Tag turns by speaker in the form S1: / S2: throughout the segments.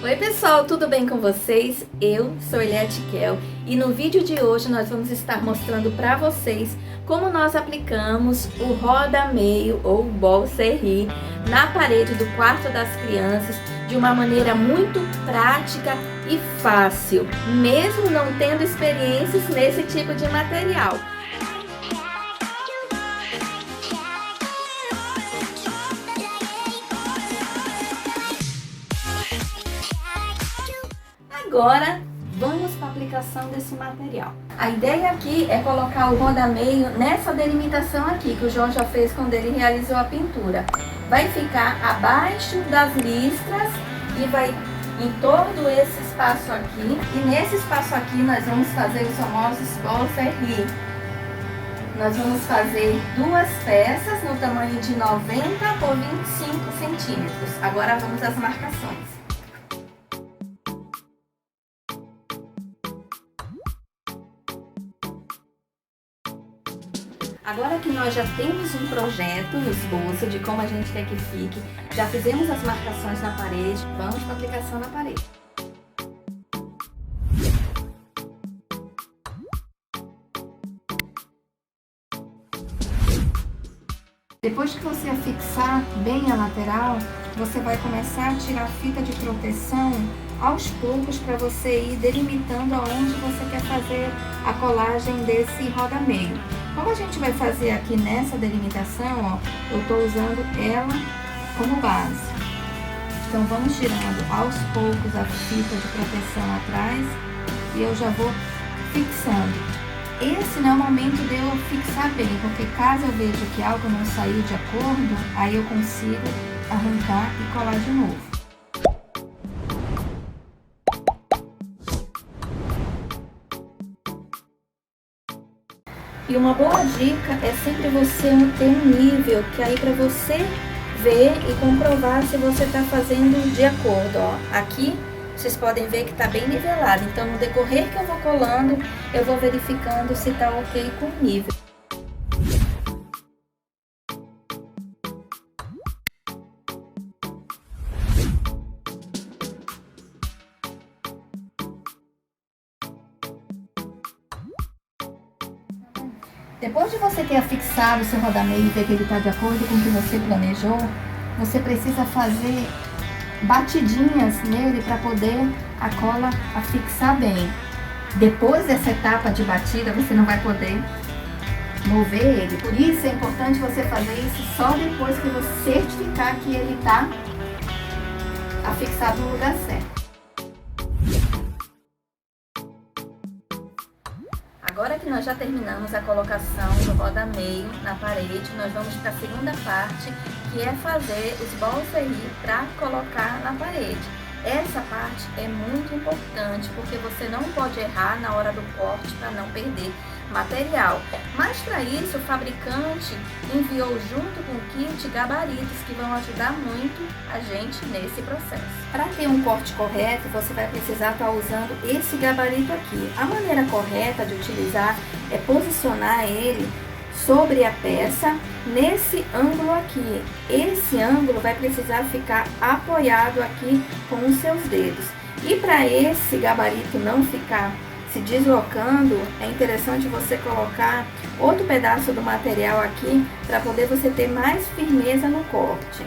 S1: Oi pessoal, tudo bem com vocês? Eu sou Eliette Kel e no vídeo de hoje nós vamos estar mostrando para vocês como nós aplicamos o roda-meio ou bol serri na parede do quarto das crianças de uma maneira muito prática e fácil, mesmo não tendo experiências nesse tipo de material. Agora vamos para a aplicação desse material. A ideia aqui é colocar o roda-meio nessa delimitação aqui que o João já fez quando ele realizou a pintura. Vai ficar abaixo das listras e vai em todo esse espaço aqui. E nesse espaço aqui nós vamos fazer os famosos bol serri. Nós vamos fazer duas peças no tamanho de 90 por 25 centímetros. Agora vamos às marcações. Agora que nós já temos um projeto, um esboço de como a gente quer que fique, já fizemos as marcações na parede, vamos para a aplicação na parede. Depois que você afixar bem a lateral, você vai começar a tirar a fita de proteção aos poucos para você ir delimitando aonde você quer fazer a colagem desse roda-meio. Como a gente vai fazer aqui nessa delimitação, ó, eu estou usando ela como base. Então vamos tirando aos poucos a fita de proteção atrás e eu já vou fixando. Esse não é o momento de eu fixar bem, porque caso eu veja que algo não saiu de acordo, aí eu consigo arrancar e colar de novo. E uma boa dica é sempre você ter um nível, que aí para você ver e comprovar se você está fazendo de acordo. Ó, aqui vocês podem ver que está bem nivelado, então no decorrer que eu vou colando, eu vou verificando se está ok com o nível. Depois de você ter afixado o seu roda-meio e ver que ele está de acordo com o que você planejou, você precisa fazer batidinhas nele para poder a cola afixar bem. Depois dessa etapa de batida, você não vai poder mover ele. Por isso é importante você fazer isso só depois que você certificar que ele está afixado no lugar certo. Agora que nós já terminamos a colocação do roda-meio na parede, nós vamos para a segunda parte, que é fazer os bol serri para colocar na parede. Essa parte é muito importante, porque você não pode errar na hora do corte para não perder material. Mas para isso, o fabricante enviou junto com o kit gabaritos que vão ajudar muito a gente nesse processo. Para ter um corte correto, você vai precisar estar usando esse gabarito aqui. A maneira correta de utilizar é posicionar ele sobre a peça nesse ângulo aqui. Esse ângulo vai precisar ficar apoiado aqui com os seus dedos. E para esse gabarito não ficar se deslocando, é interessante você colocar outro pedaço do material aqui para poder você ter mais firmeza no corte.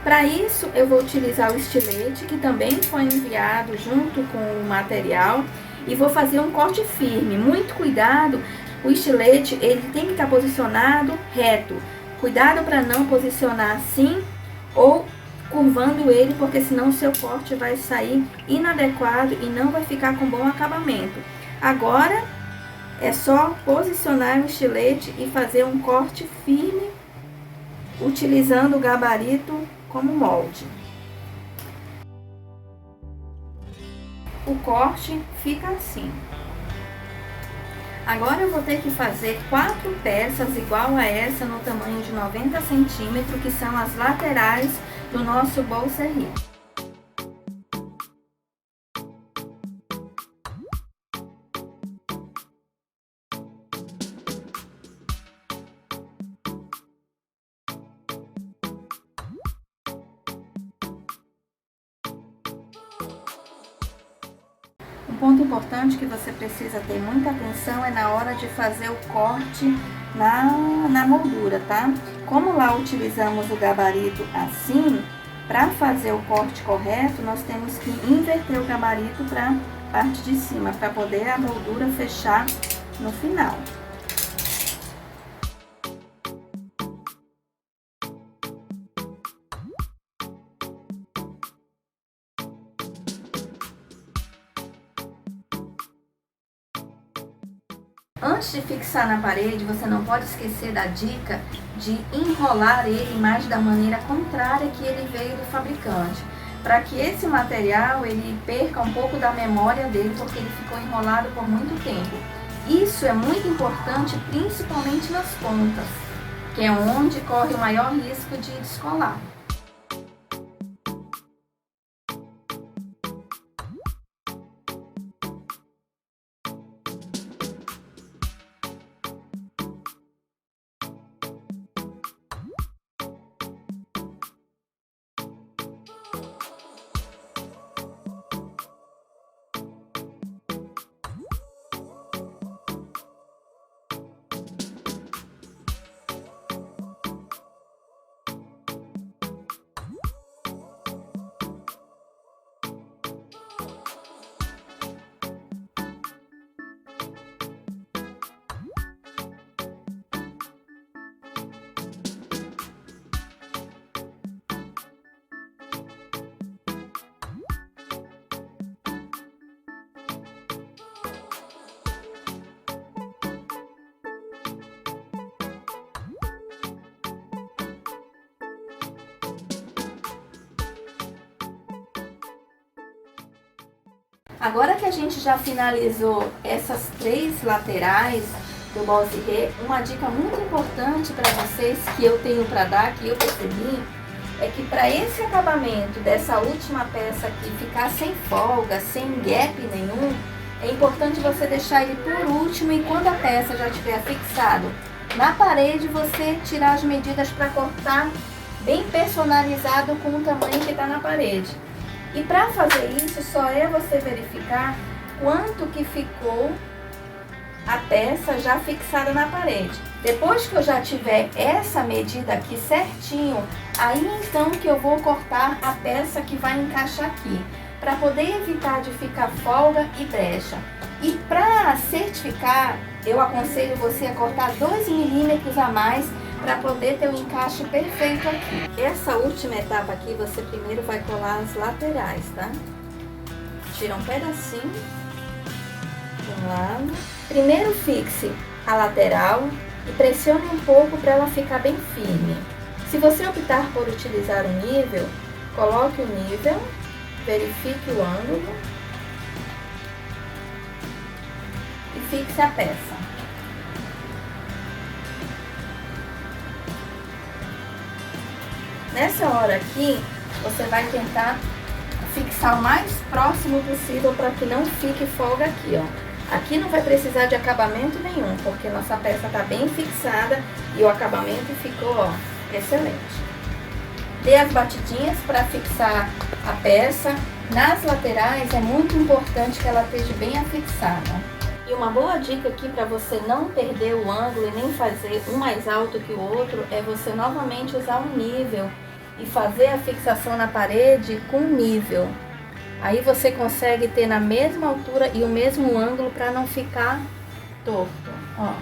S1: Para isso eu vou utilizar o estilete que também foi enviado junto com o material e vou fazer um corte firme. Muito cuidado, o estilete ele tem que estar posicionado reto. Cuidado para não posicionar assim ou curvando ele, porque senão o seu corte vai sair inadequado e não vai ficar com bom acabamento. Agora é só posicionar o estilete e fazer um corte firme, utilizando o gabarito como molde. O corte fica assim. Agora eu vou ter que fazer 4 peças igual a essa no tamanho de 90 centímetros, que são as laterais do nosso bol serri. ponto importante que você precisa ter muita atenção é na hora de fazer o corte na moldura, tá? Como lá utilizamos o gabarito assim, para fazer o corte correto, nós temos que inverter o gabarito para a parte de cima, para poder a moldura fechar no final. Antes de fixar na parede, você não pode esquecer da dica de enrolar ele mais da maneira contrária que ele veio do fabricante, para que esse material ele perca um pouco da memória dele, porque ele ficou enrolado por muito tempo. Isso é muito importante, principalmente nas pontas, que é onde corre o maior risco de descolar. Agora que a gente já finalizou essas 3 laterais do bolsirê, uma dica muito importante para vocês que eu tenho para dar, que eu percebi, é que para esse acabamento dessa última peça aqui ficar sem folga, sem gap nenhum, é importante você deixar ele por último, e quando a peça já estiver fixado na parede, você tirar as medidas para cortar bem personalizado com o tamanho que está na parede. E para fazer isso, só é você verificar quanto que ficou a peça já fixada na parede. Depois que eu já tiver essa medida aqui certinho, aí então que eu vou cortar a peça que vai encaixar aqui, para poder evitar de ficar folga e brecha. E para certificar, eu aconselho você a cortar 2 milímetros a mais, para poder ter um encaixe perfeito aqui. Essa última etapa aqui, você primeiro vai colar as laterais, tá? Tira um pedacinho de um lado. Primeiro fixe a lateral e pressione um pouco para ela ficar bem firme. Se você optar por utilizar um nível, coloque o nível, verifique o ângulo e fixe a peça. Nessa hora aqui, você vai tentar fixar o mais próximo possível para que não fique folga aqui, ó. Aqui não vai precisar de acabamento nenhum, porque nossa peça está bem fixada e o acabamento ficou, ó, excelente. Dê as batidinhas para fixar a peça. Nas laterais é muito importante que ela esteja bem afixada. E uma boa dica aqui para você não perder o ângulo e nem fazer um mais alto que o outro é você novamente usar um nível e fazer a fixação na parede com nível. Aí você consegue ter na mesma altura e o mesmo ângulo para não ficar torto, ó.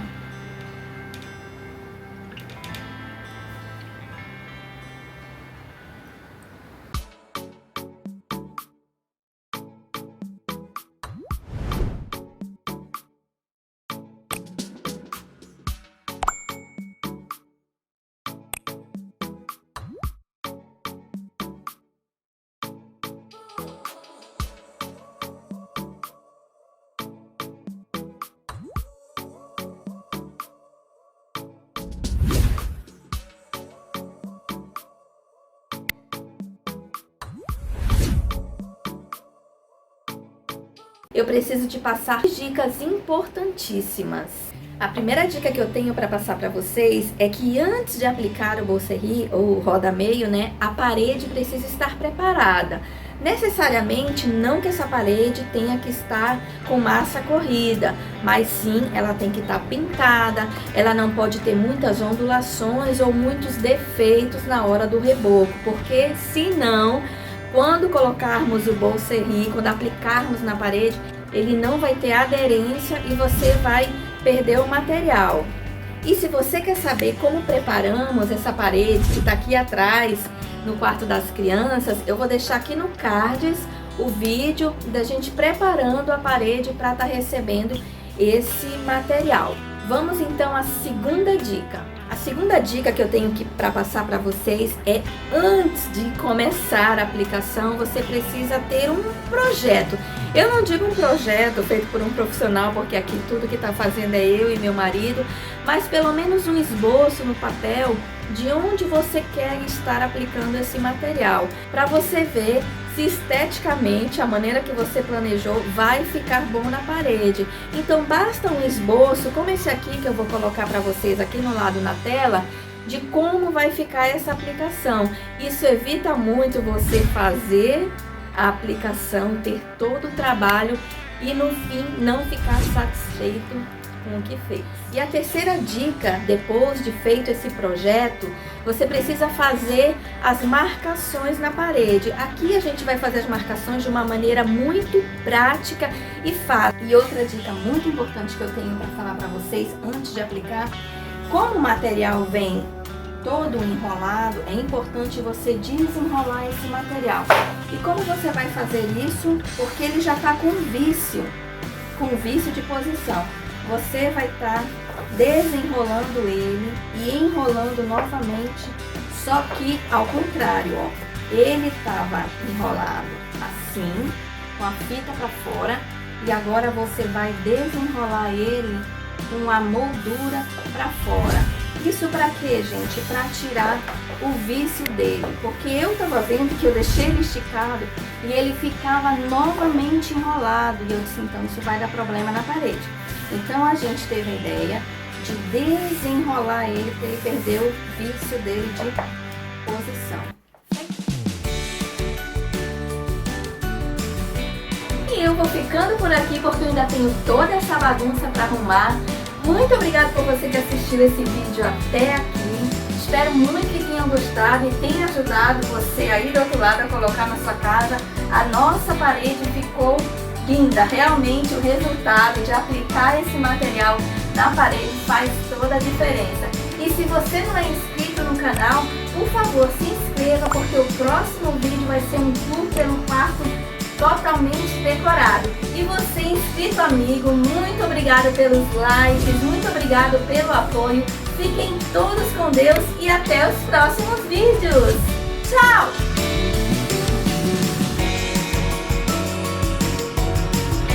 S1: Eu preciso te passar dicas importantíssimas. A primeira dica que eu tenho para passar para vocês é que antes de aplicar o bolsirê ou roda-meio, né, a parede precisa estar preparada. Necessariamente não que essa parede tenha que estar com massa corrida, mas sim ela tem que estar pintada, ela não pode ter muitas ondulações ou muitos defeitos na hora do reboco, porque senão, quando colocarmos o Bol Serri, quando aplicarmos na parede, ele não vai ter aderência e você vai perder o material. E se você quer saber como preparamos essa parede que está aqui atrás, no quarto das crianças, eu vou deixar aqui no cards o vídeo da gente preparando a parede para estar recebendo esse material. Vamos então à segunda dica. A segunda dica que eu tenho para passar para vocês é: antes de começar a aplicação, você precisa ter um projeto. Eu não digo um projeto feito por um profissional, porque aqui tudo que está fazendo é eu e meu marido, mas pelo menos um esboço no papel de onde você quer estar aplicando esse material, para você ver se esteticamente a maneira que você planejou vai ficar bom na parede. Então basta um esboço, como esse aqui que eu vou colocar para vocês aqui no lado na tela, de como vai ficar essa aplicação. Isso evita muito você fazer a aplicação, ter todo o trabalho e no fim não ficar satisfeito com o que fez. E a terceira dica, depois de feito esse projeto, você precisa fazer as marcações na parede. Aqui a gente vai fazer as marcações de uma maneira muito prática e fácil. E outra dica muito importante que eu tenho para falar para vocês antes de aplicar: como o material vem todo enrolado, é importante você desenrolar esse material. E como você vai fazer isso? Porque ele já está com vício de posição. Você vai estar desenrolando ele e enrolando novamente, só que ao contrário, ó. Ele estava enrolado assim, com a fita para fora, e agora você vai desenrolar ele com a moldura para fora. Isso para quê, gente? Para tirar o vício dele, porque eu estava vendo que eu deixei ele esticado e ele ficava novamente enrolado, e eu disse, então isso vai dar problema na parede. Então a gente teve a ideia de desenrolar ele, porque ele perdeu o vício dele de posição. E eu vou ficando por aqui porque eu ainda tenho toda essa bagunça para arrumar. Muito obrigada por você que assistiu esse vídeo até aqui. Espero muito que tenham gostado e tenha ajudado você aí do outro lado a colocar na sua casa. A nossa parede ficou linda. Realmente o resultado de aplicar esse material na parede faz toda a diferença. E se você não é inscrito no canal, por favor, se inscreva, porque o próximo vídeo vai ser um tour pelo quarto totalmente decorado. E você, inscrito amigo, muito obrigado pelos likes, muito obrigado pelo apoio. Fiquem todos com Deus e até os próximos vídeos. Tchau!